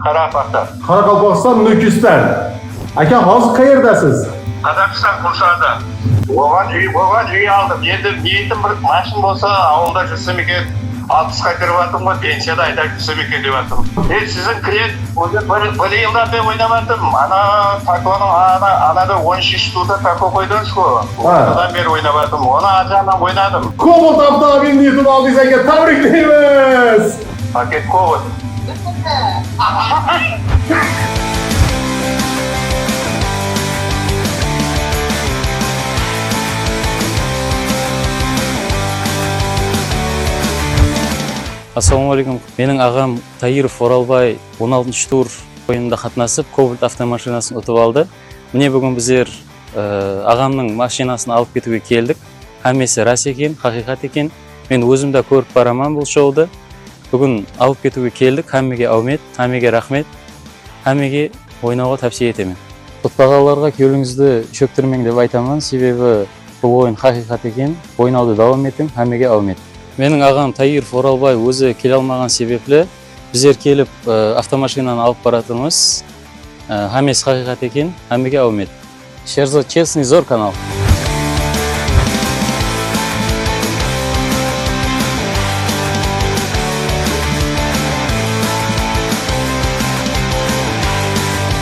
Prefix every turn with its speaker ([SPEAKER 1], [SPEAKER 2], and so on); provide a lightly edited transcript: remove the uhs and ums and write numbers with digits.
[SPEAKER 1] Qoraqalpog'iston Nukusdan. Aka, hozir qayerdasiz?
[SPEAKER 2] Qozog'iston Qushada. Oған үй aldım. Енді niyetim bir машин болsa ауылда жүрсем екен, 60-ға кіріп жатырмын ғой, пенсияда айта жүрсем екен деп жатырмын. Сіздің клиент бір жылдан бері ойнап жатырмын. Таконың анада 13 штука тако қойдыңыз ғой. Одан бері ойнап жатырмын. Оны аржағынан ойнадым.
[SPEAKER 1] Cobalt avtomobilini yutib oldingiz aka, tabriklaymiz.
[SPEAKER 2] Paket Cobalt.
[SPEAKER 3] Ассалаумағалейкум. Менің ағам Таиров Оралбай 16 тур ойынында қатынасып, Cobalt автомашинасын ұтып алды. Міне бүгін біздер ағамның машинасын алып кетуге келдік. Әмесі рас екен, хақиқат екен. Мен өзім де көріп бараман бұл шоуды. Бүгін алып кетуге келдік. Әмеге аумет, әмеге рахмет, әмеге ойнауға тәпсие етемін. Ұтпағаларға келуіңізді шөктірмең деп айтамын, себебі бұл ойын хақиқат екен. Ойнауды давам етің, әмеге аумет. Менің ағам Таиров Оралбай өзі келе алмаған себеплі біздер келіп автомашинаны алып баратырмыз. Әмес хақиқат екен, әмеге аумет. Шерзо честный зор канал.